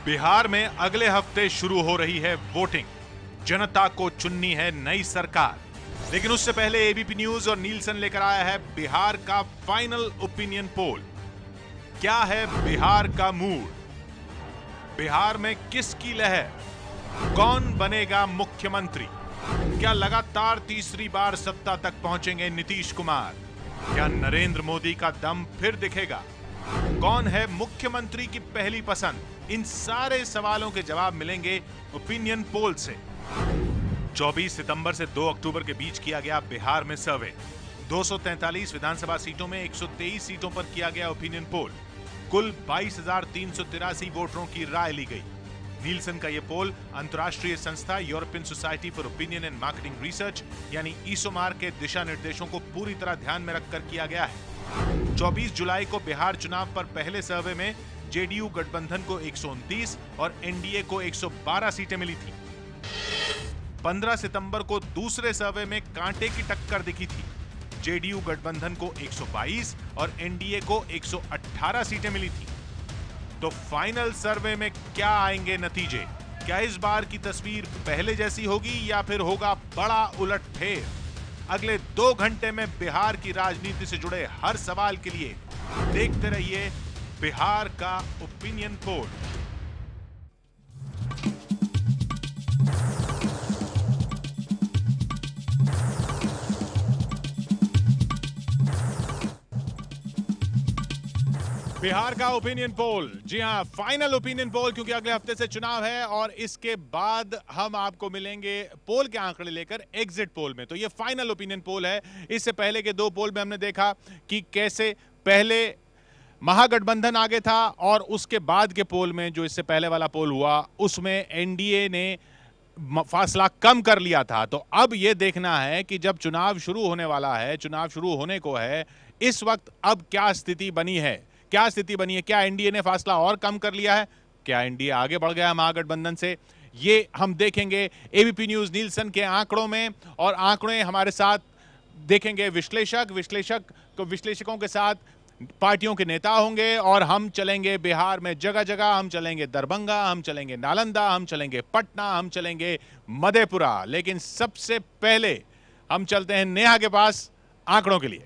बिहार में अगले हफ्ते शुरू हो रही है वोटिंग। जनता को चुननी है नई सरकार। लेकिन उससे पहले एबीपी न्यूज और नीलसन लेकर आया है बिहार का फाइनल ओपिनियन पोल। क्या है बिहार का मूड? बिहार में किसकी लहर? कौन बनेगा मुख्यमंत्री? क्या लगातार तीसरी बार सत्ता तक पहुंचेंगे नीतीश कुमार? क्या नरेंद्र मोदी का दम फिर दिखेगा? कौन है मुख्यमंत्री की पहली पसंद? इन सारे सवालों के जवाब मिलेंगे ओपिनियन पोल से। 24 सितंबर से 2 अक्टूबर के बीच किया गया बिहार में सर्वे। 243 विधानसभा सीटों में 123 सीटों पर किया गया ओपिनियन पोल। कुल 22,383 वोटरों की राय ली गई। नीलसन का यह पोल अंतर्राष्ट्रीय संस्था European society for opinion and marketing research यानी ईसोमार के दिशा निर्देशों को पूरी तरह ध्यान में रखकर किया गया है। 24 जुलाई को बिहार चुनाव पर पहले सर्वे में जेडीयू गठबंधन को 129 और एनडीए को 112 सीटें मिली थी। 15 सितंबर को दूसरे सर्वे में कांटे की टक्कर दिखी थी। जेडीयू गठबंधन को 122 और एनडीए को 118 सीटें मिली थी। तो फाइनल सर्वे में क्या आएंगे नतीजे? क्या इस बार की तस्वीर पहले जैसी होगी या फिर होगा बड़ा उलटफेर? अगले 2 घंटे में बिहार की राजनीति से जुड़े हर सवाल के लिए देखते रहिए बिहार का ओपिनियन पोल। बिहार का ओपिनियन पोल, जी हां, फाइनल ओपिनियन पोल, क्योंकि अगले हफ्ते से चुनाव है और इसके बाद हम आपको मिलेंगे पोल के आंकड़े लेकर एग्जिट पोल में। तो ये फाइनल ओपिनियन पोल है। इससे पहले के 2 पोल में हमने देखा कि कैसे पहले महागठबंधन आगे था और उसके बाद के पोल में, जो इससे पहले वाला पोल हुआ, उसमें एनडीए ने फासला कम कर लिया था। तो अब यह देखना है कि जब चुनाव शुरू होने वाला है, चुनाव शुरू होने को है, इस वक्त अब क्या स्थिति बनी है? क्या एनडीए ने फासला और कम कर लिया है? क्या एनडीए आगे बढ़ गया महागठबंधन से? ये हम देखेंगे एबीपी न्यूज नीलसन के आंकड़ों में। और आंकड़े हमारे साथ देखेंगे विश्लेषकों के साथ पार्टियों के नेता होंगे और हम चलेंगे बिहार में जगह जगह। हम चलेंगे दरभंगा, हम चलेंगे नालंदा, हम चलेंगे पटना, हम चलेंगे मधेपुरा। लेकिन सबसे पहले हम चलते हैं नेहा के पास आंकड़ों के लिए।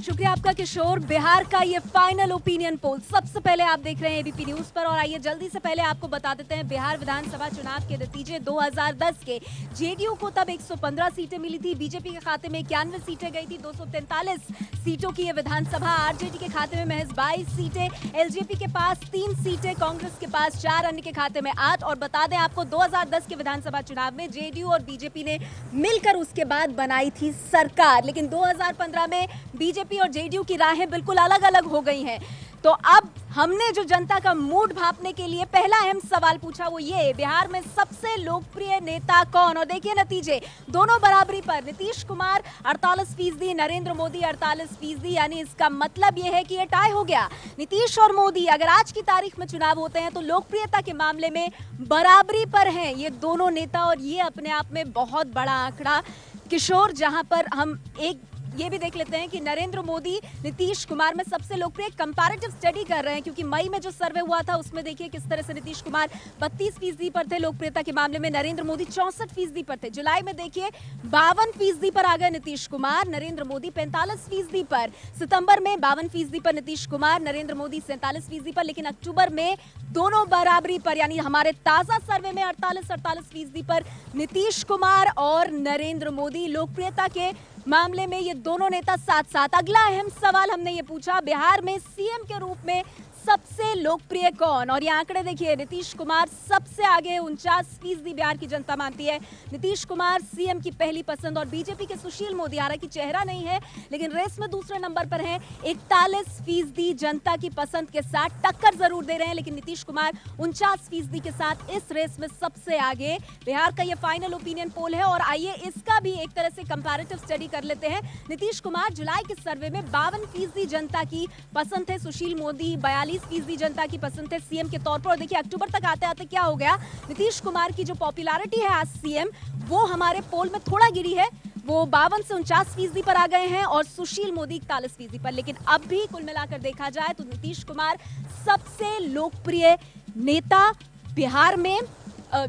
शुक्रिया आपका किशोर। बिहार का ये फाइनल ओपिनियन पोल सबसे पहले आप देख रहे हैं एबीपी न्यूज पर। और आइए जल्दी से पहले आपको बता देते हैं बिहार विधानसभा चुनाव के नतीजे 2010 के। जेडीयू को तब 115 सीटें मिली थी, बीजेपी के खाते में 91 सीटें गई थी। 243 सीटों की ये विधानसभा। आरजेडी के खाते में महज 22 सीटें, एलजेपी के पास 3 सीटें, कांग्रेस के पास 4, अन्य के खाते में 8। और बता दें आपको 2010 के विधानसभा चुनाव में जेडीयू और बीजेपी ने मिलकर उसके बाद बनाई थी सरकार। लेकिन 2015 में बीजेपी और जेडीयू की राहें बिल्कुल अलग अलग हो गई हैं। तो अब हमने जो जनता का मूड भांपने के लिए पहला अहम सवाल पूछा, वो ये, बिहार में सबसे लोकप्रिय नेता कौन? और देखिए नतीजे दोनों बराबरी पर। नीतीश कुमार 48%, नरेंद्र मोदी 48%। यानी इसका मतलब ये है कि ये टाई हो गया। नीतीश और मोदी अगर आज की तारीख में चुनाव होते हैं तो लोकप्रियता के मामले में बराबरी पर हैं ये दोनों नेता। और ये अपने आप में बहुत बड़ा आंकड़ा किशोर, जहां पर हम एक ये भी देख लेते हैं कि नरेंद्र मोदी नीतीश कुमार में सबसे लोकप्रिय कंपैरेटिव स्टडी कर रहे हैं। क्योंकि मई में जो सर्वे हुआ था उसमें देखिए किस तरह से नीतीश कुमार 32% पर थे लोकप्रियता के मामले में, नरेंद्र मोदी 64% पर थे। जुलाई में देखिए 52% पर आ गए नीतीश कुमार, नरेंद्र मोदी 45% पर। सितंबर में 52% पर नीतीश कुमार, नरेंद्र मोदी 47% पर। लेकिन अक्टूबर में दोनों बराबरी पर, यानी हमारे ताजा सर्वे में 48% पर नीतीश कुमार और नरेंद्र मोदी। लोकप्रियता के मामले में ये दोनों नेता साथ साथ। अगला अहम सवाल हमने ये पूछा, बिहार में सीएम के रूप में सबसे लोकप्रिय कौन? और ये आंकड़े देखिए, नीतीश कुमार सबसे आगे, 49% बिहार की जनता मानती है नीतीश कुमार सीएम की पहली पसंद। और बीजेपी के सुशील मोदी, हालांकि चेहरा नहीं है लेकिन रेस में दूसरे नंबर पर हैं, 41% जनता की पसंद के साथ टक्कर जरूर दे रहे हैं। लेकिन नीतीश कुमार 49% के साथ इस रेस में सबसे आगे। बिहार का ये फाइनल ओपिनियन पोल है और आइए इसका भी एक तरह से कंपैरेटिव स्टडी कर लेते हैं। नीतीश कुमार जुलाई के सर्वे में 52% जनता की पसंद है, सुशील मोदी 42% जनता की पसंद है सीएम के तौर पर। और देखिए अक्टूबर तक आते आते क्या हो गया, नीतीश कुमार की जो पॉपुलैरिटी है आज सीएम, वो हमारे पोल में थोड़ा गिरी है, वो 52 से 49% पर आ गए हैं और सुशील मोदी 41% पर। लेकिन अब भी कुल मिलाकर देखा जाए तो नीतीश कुमार सबसे लोकप्रिय नेता बिहार में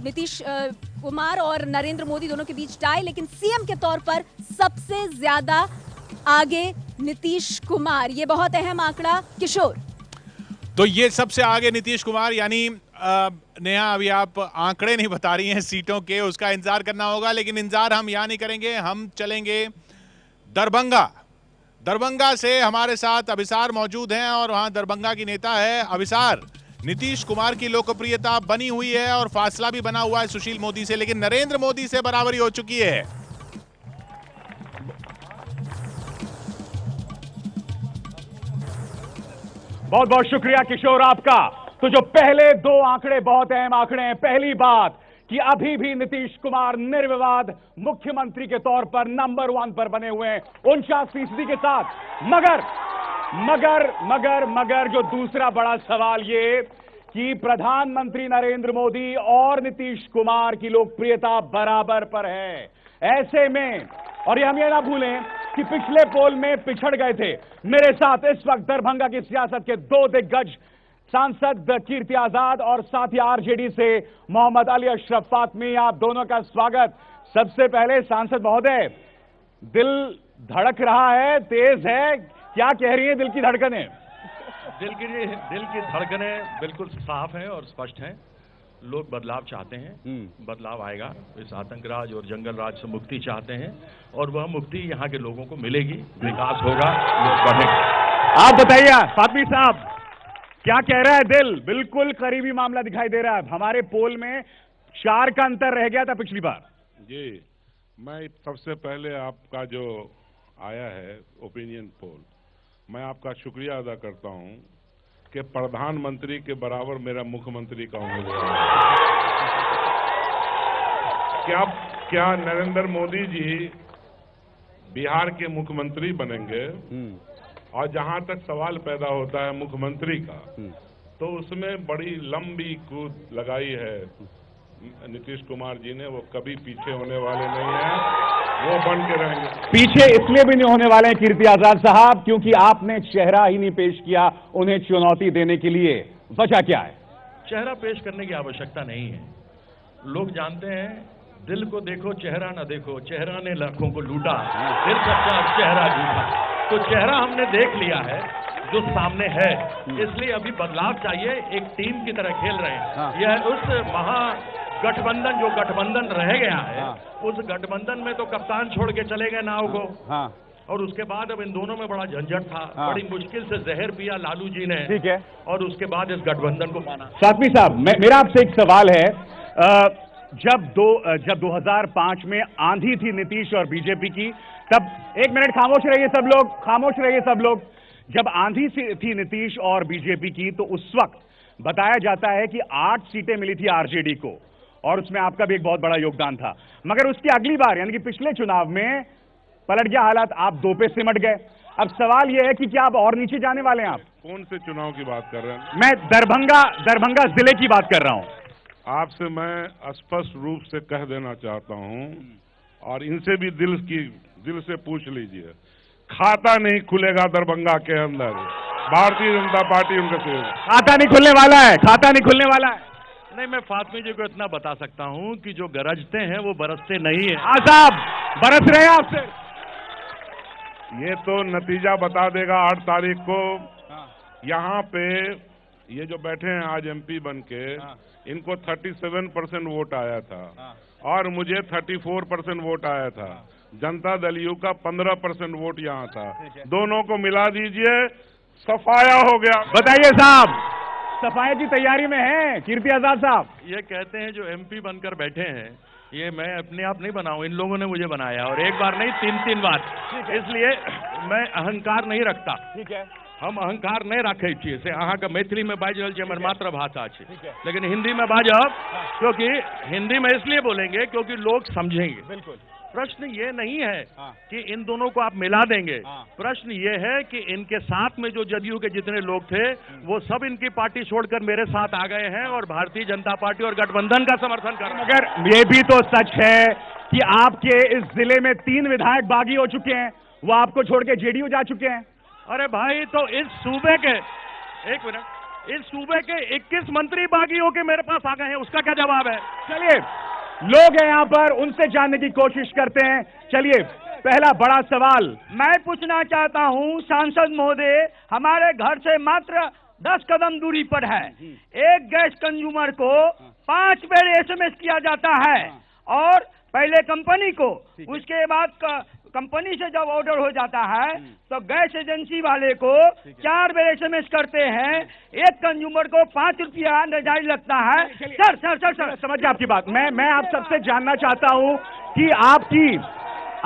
नीतीश कुमार और नरेंद्र मोदी दोनों के बीच टाई, लेकिन सीएम के तौर पर सबसे ज्यादा आगे नीतीश कुमार। ये बहुत अहम आंकड़ा किशोर। तो ये सबसे आगे नीतीश कुमार, यानी नेहा अभी आप आंकड़े नहीं बता रही हैं सीटों के, उसका इंतजार करना होगा। लेकिन इंतजार हम यहां नहीं करेंगे, हम चलेंगे दरभंगा। दरभंगा से हमारे साथ अभिसार मौजूद हैं और वहां दरभंगा की नेता है अभिसार। नीतीश कुमार की लोकप्रियता बनी हुई है और फासला भी बना हुआ है सुशील मोदी से, लेकिन नरेंद्र मोदी से बराबरी हो चुकी है। बहुत बहुत शुक्रिया किशोर आपका। तो जो पहले दो आंकड़े बहुत अहम आंकड़े हैं। पहली बात कि अभी भी नीतीश कुमार निर्विवाद मुख्यमंत्री के तौर पर नंबर 1 पर बने हुए हैं 49% के साथ। मगर जो दूसरा बड़ा सवाल ये कि प्रधानमंत्री नरेंद्र मोदी और नीतीश कुमार की लोकप्रियता बराबर पर है। ऐसे में, और हम ये ना भूलें कि पिछले पोल में पिछड़ गए थे। मेरे साथ इस वक्त दरभंगा की सियासत के दो दिग्गज सांसद कीर्ति आजाद और साथ ही आरजेडी से मोहम्मद अली अशरफ फातमी, आप दोनों का स्वागत। सबसे पहले सांसद महोदय, दिल धड़क रहा है, तेज है, क्या कह रही है दिल की धड़कनें? दिल की धड़कनें बिल्कुल साफ हैं और स्पष्ट हैं। लोग बदलाव चाहते हैं, बदलाव आएगा। इस आतंकराज और जंगल राज से मुक्ति चाहते हैं और वह मुक्ति यहाँ के लोगों को मिलेगी, विकास होगा, लोग बढ़ेंगे। आप बताइए फातमी साहब, क्या कह रहा है दिल? बिल्कुल करीबी मामला दिखाई दे रहा है। हमारे पोल में 4 का अंतर रह गया था पिछली बार। जी, मैं सबसे पहले आपका जो आया है ओपिनियन पोल, मैं आपका शुक्रिया अदा करता हूं कि प्रधानमंत्री के बराबर मेरा मुख्यमंत्री का उम्मीदवार है। क्या नरेंद्र मोदी जी बिहार के मुख्यमंत्री बनेंगे? और जहां तक सवाल पैदा होता है मुख्यमंत्री का, तो उसमें बड़ी लंबी कूद लगाई है नीतीश कुमार जी ने। वो कभी पीछे होने वाले नहीं हैं, वो बन के रहेंगे। पीछे इसलिए भी नहीं होने वाले हैं कीर्ति आजाद साहब क्योंकि आपने चेहरा ही नहीं पेश किया उन्हें चुनौती देने के लिए। वजह क्या है? चेहरा पेश करने की आवश्यकता नहीं है। लोग जानते हैं, दिल को देखो चेहरा ना देखो, चेहरा ने लाखों को लूटा, दिल सच्चा चेहरा झूठा। तो चेहरा हमने देख लिया है जो सामने है, इसलिए अभी बदलाव चाहिए। एक टीम की तरह खेल रहे हैं। यह उस महागठबंधन जो गठबंधन रह गया है, उस गठबंधन में तो कप्तान छोड़ के चले गए नाव को, और उसके बाद अब इन दोनों में बड़ा झंझट था। बड़ी मुश्किल से जहर पिया लालू जी ने, ठीक है, और उसके बाद इस गठबंधन को माना। फातमी साहब, मेरा आपसे एक सवाल है। जब 2005 में आंधी थी नीतीश और बीजेपी की, तब एक मिनट खामोश रहिए सब लोग, खामोश रहिए सब लोग। जब आंधी थी नीतीश और बीजेपी की, तो उस वक्त बताया जाता है कि 8 सीटें मिली थी आरजेडी को और उसमें आपका भी एक बहुत बड़ा योगदान था। मगर उसकी अगली बार यानी कि पिछले चुनाव में पलट गया हालात, आप 2 पे सिमट गए। अब सवाल यह है कि क्या आप और नीचे जाने वाले हैं? आप कौन से चुनाव की बात कर रहे हैं? मैं दरभंगा जिले की बात कर रहा हूं। आपसे मैं स्पष्ट रूप से कह देना चाहता हूं, और इनसे भी दिल से पूछ लीजिए, खाता नहीं खुलेगा दरभंगा के अंदर। भारतीय जनता पार्टी उनका खाता नहीं खुलने वाला है, खाता नहीं खुलने वाला है। नहीं, मैं फातमी जी को इतना बता सकता हूं कि जो गरजते हैं वो बरसते नहीं है। हाँ साहब, बरस रहे हैं आपसे। ये तो नतीजा बता देगा 8 तारीख को। यहाँ पे ये जो बैठे हैं आज एमपी बन के, इनको 37% वोट आया था और मुझे 34% वोट आया था। जनता दल यू का 15% वोट यहाँ था। दोनों को मिला दीजिए, सफाया हो गया। बताइए साहब, सफाया की तैयारी में है कीर्ति आजाद साहब? ये कहते हैं जो एमपी बनकर बैठे हैं, ये मैं अपने आप नहीं बनाऊं, इन लोगों ने मुझे बनाया, और एक बार नहीं 3-3 बार। इसलिए मैं अहंकार नहीं रखता। ठीक है, हम अहंकार नहीं रखे छे से अहाँ का मैथिली में बाज रहल छे, हमर मातृभाषा है, लेकिन हिंदी में बाजब, क्योंकि हिंदी में इसलिए बोलेंगे क्योंकि लोग समझेंगे। बिल्कुल। प्रश्न ये नहीं है कि इन दोनों को आप मिला देंगे। प्रश्न ये है कि इनके साथ में जो जदयू के जितने लोग थे वो सब इनकी पार्टी छोड़कर मेरे साथ आ गए हैं और भारतीय जनता पार्टी और गठबंधन का समर्थन कर रहे हैं। मगर ये भी तो सच है कि आपके इस जिले में 3 विधायक बागी हो चुके हैं, वो आपको छोड़ के जेडीयू जा चुके हैं। अरे भाई, तो इस सूबे के इस सूबे के 21 मंत्री बागी होके मेरे पास आ गए हैं, उसका क्या जवाब है? चलिए, लोग हैं यहाँ पर, उनसे जानने की कोशिश करते हैं। चलिए, पहला बड़ा सवाल मैं पूछना चाहता हूँ, सांसद महोदय, हमारे घर से मात्र 10 कदम दूरी पर है, एक गैस कंज्यूमर को 5 बार SMS किया जाता है, और पहले कंपनी को, उसके बाद कंपनी से जब ऑर्डर हो जाता है तो गैस एजेंसी वाले को 4 बार SMS करते हैं, एक कंज्यूमर को 5 रुपया निर्धारित लगता है। सर समझ गया आपकी बात। मैं आप सबसे जानना चाहता हूँ कि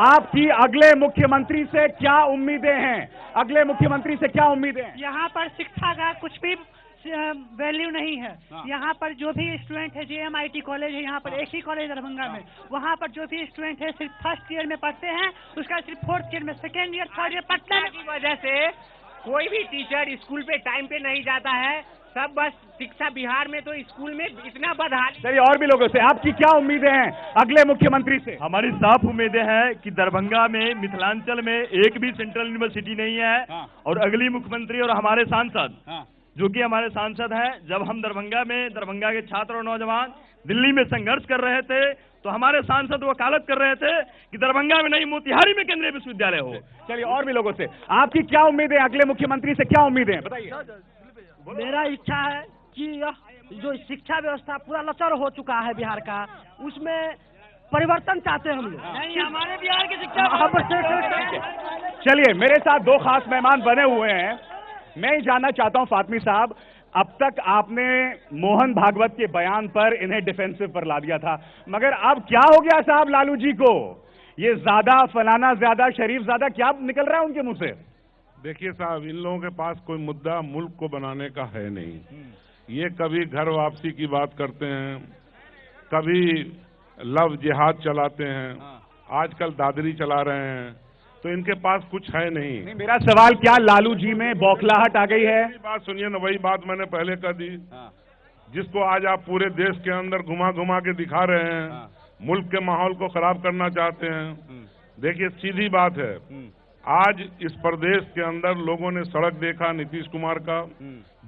आपकी अगले मुख्यमंत्री से क्या उम्मीदें हैं? अगले मुख्यमंत्री से क्या उम्मीदें हैं? यहाँ पर शिक्षा का कुछ भी वैल्यू नहीं है। यहाँ पर जो भी स्टूडेंट है, JMIT कॉलेज है, यहाँ पर एक ही कॉलेज दरभंगा में, वहाँ पर जो भी स्टूडेंट है सिर्फ फर्स्ट ईयर में पढ़ते हैं, उसका सिर्फ 4th ईयर में, 2nd ईयर 3rd ईयर पढ़ने की वजह से कोई भी टीचर स्कूल पे टाइम पे नहीं जाता है। सब बस शिक्षा बिहार में तो स्कूल में इतना बदहाली। चलिए, और भी लोगों से आपकी क्या उम्मीदें हैं अगले मुख्यमंत्री से? हमारी साफ उम्मीदें हैं कि दरभंगा में, मिथिलांचल में एक भी सेंट्रल यूनिवर्सिटी नहीं है, और अगली मुख्यमंत्री और हमारे सांसद, जो कि हमारे सांसद हैं, जब हम दरभंगा में, दरभंगा के छात्र और नौजवान दिल्ली में संघर्ष कर रहे थे, तो हमारे सांसद वकालत कर रहे थे कि दरभंगा में नहीं, मोतिहारी में केंद्रीय विश्वविद्यालय हो। चलिए, और भी लोगों से आपकी क्या उम्मीदें, अगले मुख्यमंत्री से क्या उम्मीदें हैं, बताइए। मेरा इच्छा है कि यह जो शिक्षा व्यवस्था पूरा लचर हो चुका है बिहार का, उसमें परिवर्तन चाहते हैं हम लोग। नहीं, हमारे बिहार की शिक्षा। चलिए, मेरे साथ 2 खास मेहमान बने हुए हैं। मैं ये जानना चाहता हूं, फातमी साहब, अब तक आपने मोहन भागवत के बयान पर इन्हें डिफेंसिव पर ला दिया था, मगर अब क्या हो गया साहब लालू जी को? ये ज्यादा फलाना, ज्यादा शरीफ, ज्यादा क्या निकल रहा है उनके मुंह से? देखिए साहब, इन लोगों के पास कोई मुद्दा मुल्क को बनाने का है नहीं। ये कभी घर वापसी की बात करते हैं, कभी लव जिहाद चलाते हैं, आजकल दादरी चला रहे हैं, तो इनके पास कुछ है नहीं। मेरा सवाल, क्या लालू जी में बौखलाहट आ गई है? बात सुनिए ना, वही बात मैंने पहले कर दी, जिसको आज आप पूरे देश के अंदर घुमा घुमा के दिखा रहे हैं, मुल्क के माहौल को खराब करना चाहते हैं। देखिए, सीधी बात है, आज इस प्रदेश के अंदर लोगों ने सड़क देखा नीतीश कुमार का,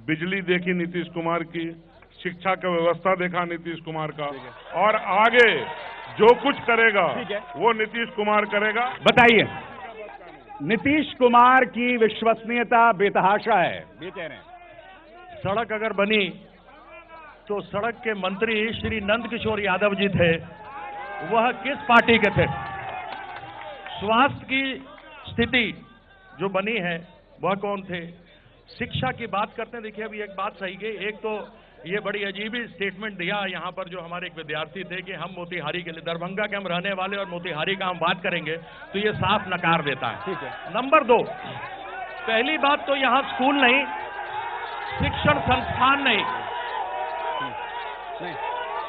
बिजली देखी नीतीश कुमार की, शिक्षा का व्यवस्था देखा नीतीश कुमार का, और आगे जो कुछ करेगा वो नीतीश कुमार करेगा। बताइए, नीतीश कुमार की विश्वसनीयता बेतहाशा है, ये कह रहे हैं। सड़क अगर बनी तो सड़क के मंत्री श्री नंद किशोर यादव जी थे, वह किस पार्टी के थे? स्वास्थ्य की स्थिति जो बनी है वह कौन थे? शिक्षा की बात करते हैं। देखिए, अभी एक बात सही है, एक तो ये बड़ी अजीब ही स्टेटमेंट दिया यहाँ पर जो हमारे एक विद्यार्थी थे कि हम मोतिहारी के लिए, दरभंगा के हम रहने वाले और मोतिहारी का हम बात करेंगे, तो ये साफ नकार देता है। ठीक है। नंबर 2, पहली बात तो यहाँ स्कूल नहीं, शिक्षण संस्थान नहीं।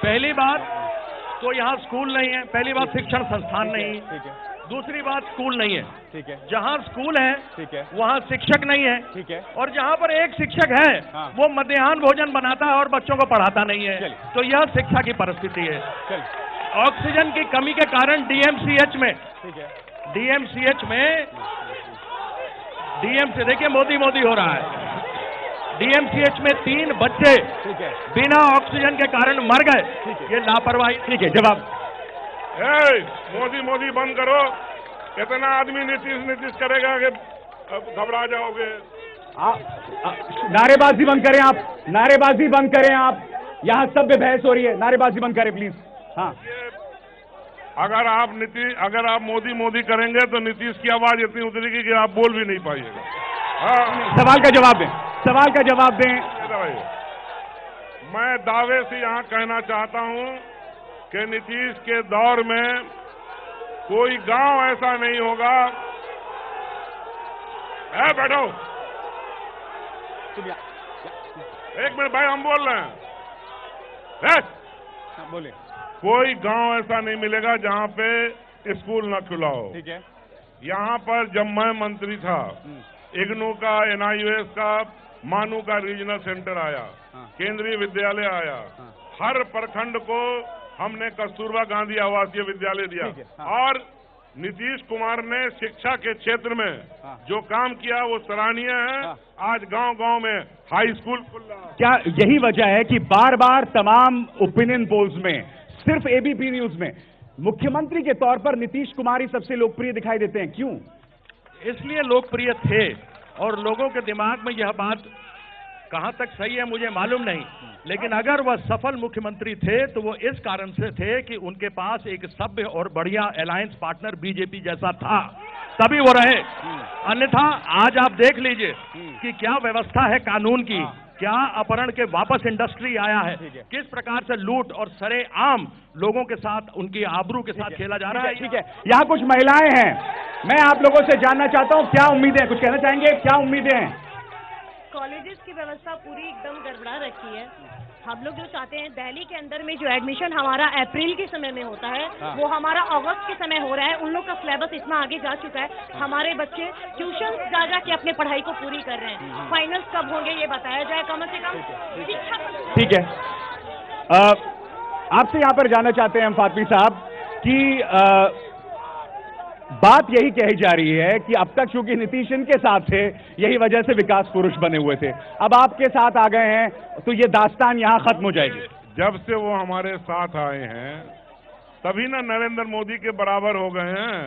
पहली बात तो यहाँ स्कूल नहीं है, पहली बात शिक्षण संस्थान नहीं, ठीक है। दूसरी बात स्कूल नहीं है, ठीक है। जहाँ स्कूल है, ठीक है, वहाँ शिक्षक नहीं है, ठीक है, और जहाँ पर एक शिक्षक है, वो मध्याह्न भोजन बनाता है और बच्चों को पढ़ाता नहीं है। तो यह शिक्षा की परिस्थिति है। ऑक्सीजन की कमी के कारण DMCH में, ठीक है, DMCH में, DMC देखिए मोदी हो रहा है, DMCH में 3 बच्चे बिना ऑक्सीजन के कारण मर गए। ये लापरवाही। ठीक है, जवाब। मोदी बंद करो, इतना आदमी नीतीश करेगा कि घबरा जाओगे। नारेबाजी बंद करें आप, नारेबाजी बंद करें आप, यहाँ सभ्य बहस हो रही है, नारेबाजी बंद करें प्लीज। हाँ, अगर आप मोदी करेंगे तो नीतीश की आवाज इतनी उतरेगी कि आप बोल भी नहीं पाइएगा। हाँ, सवाल का जवाब दें, सवाल का जवाब दें। मैं दावे से यहाँ कहना चाहता हूँ कि नीतीश के दौर में कोई गांव ऐसा नहीं होगा। बैठो, एक मिनट भाई, हम बोल रहे हैं। बोले। कोई गांव ऐसा नहीं मिलेगा जहां पे स्कूल न खुला हो। ठीक है। यहाँ पर जब मैं मंत्री था, इग्नू का, NIUS का, मानू का रीजनल सेंटर आया, केंद्रीय विद्यालय आया, हर प्रखंड को हमने कस्तूरबा गांधी आवासीय विद्यालय दिया, और नीतीश कुमार ने शिक्षा के क्षेत्र में जो काम किया वो सराहनीय है। आज गांव-गांव में हाई स्कूल खुल रहा है। क्या यही वजह है कि बार बार तमाम ओपिनियन पोल्स में, सिर्फ एबीपी न्यूज में, मुख्यमंत्री के तौर पर नीतीश कुमार ही सबसे लोकप्रिय दिखाई देते हैं? क्यों? इसलिए लोकप्रिय थे, और लोगों के दिमाग में यह बात कहां तक सही है मुझे मालूम नहीं, लेकिन अगर वह सफल मुख्यमंत्री थे तो वो इस कारण से थे कि उनके पास एक सभ्य और बढ़िया अलायंस पार्टनर बीजेपी जैसा था, तभी वो रहे। अन्यथा आज आप देख लीजिए कि क्या व्यवस्था है कानून की, क्या अपहरण के वापस इंडस्ट्री आया है, किस प्रकार से लूट और सरेआम लोगों के साथ, उनकी आबरू के साथ खेला जा रहा है। ठीक है, यहाँ कुछ महिलाएं हैं, मैं आप लोगों से जानना चाहता हूँ क्या उम्मीदें, कुछ कहना चाहेंगे? क्या उम्मीदें हैं? कॉलेजेस की व्यवस्था पूरी एकदम गड़बड़ा रखी है। हम लोग जो चाहते हैं दिल्ली के अंदर में जो एडमिशन हमारा अप्रैल के समय में होता है, वो हमारा अगस्त के समय हो रहा है। उन लोग का सिलेबस इतना आगे जा चुका है, हमारे बच्चे ट्यूशन जा जा के अपने पढ़ाई को पूरी कर रहे हैं। फाइनल्स कब होंगे ये बताया जाए कम से कम। ठीक है, आपसे यहाँ पर जानना चाहते हैं हम फातमी साहब कि बात यही कही जा रही है कि अब तक चूंकि नीतीश इनके साथ थे, यही वजह से विकास पुरुष बने हुए थे, अब आपके साथ आ गए हैं तो ये दास्तान यहां खत्म हो जाएगी। जब से वो हमारे साथ आए हैं तभी ना नरेंद्र मोदी के बराबर हो गए हैं,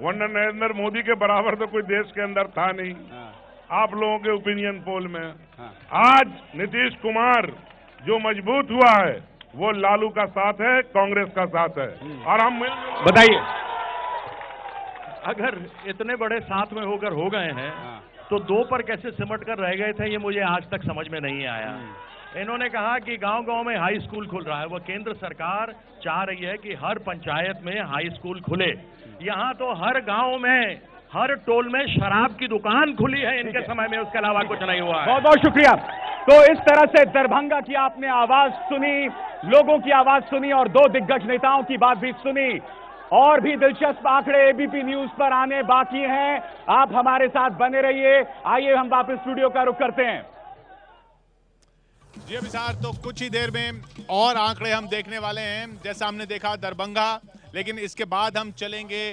वरना नरेंद्र मोदी के बराबर तो कोई देश के अंदर था नहीं। आप लोगों के ओपिनियन पोल में आज नीतीश कुमार जो मजबूत हुआ है वो लालू का साथ है, कांग्रेस का साथ है, और हम बताइए। अगर इतने बड़े साथ में होकर हो गए हैं तो दो पर कैसे सिमट कर रह गए थे ये मुझे आज तक समझ में नहीं आया। इन्होंने कहा कि गांव-गांव में हाई स्कूल खुल रहा है, वो केंद्र सरकार चाह रही है कि हर पंचायत में हाई स्कूल खुले। यहाँ तो हर गांव में, हर टोल में शराब की दुकान खुली है इनके समय में, उसके अलावा कुछ नहीं हुआ है। बहुत बहुत शुक्रिया। तो इस तरह से दरभंगा की आपने आवाज सुनी, लोगों की आवाज सुनी और दो दिग्गज नेताओं की बात भी सुनी। और भी दिलचस्प आंकड़े एबीपी न्यूज पर आने बाकी हैं, आप हमारे साथ बने रहिए। आइए हम वापस स्टूडियो का रुख करते हैं। जी अभिसार, तो कुछ ही देर में और आंकड़े हम देखने वाले हैं। जैसा हमने देखा दरभंगा, लेकिन इसके बाद हम चलेंगे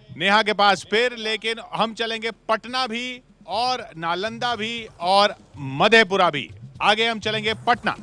नेहा के पास फिर, लेकिन हम चलेंगे पटना भी और नालंदा भी और मधेपुरा भी। आगे हम चलेंगे पटना।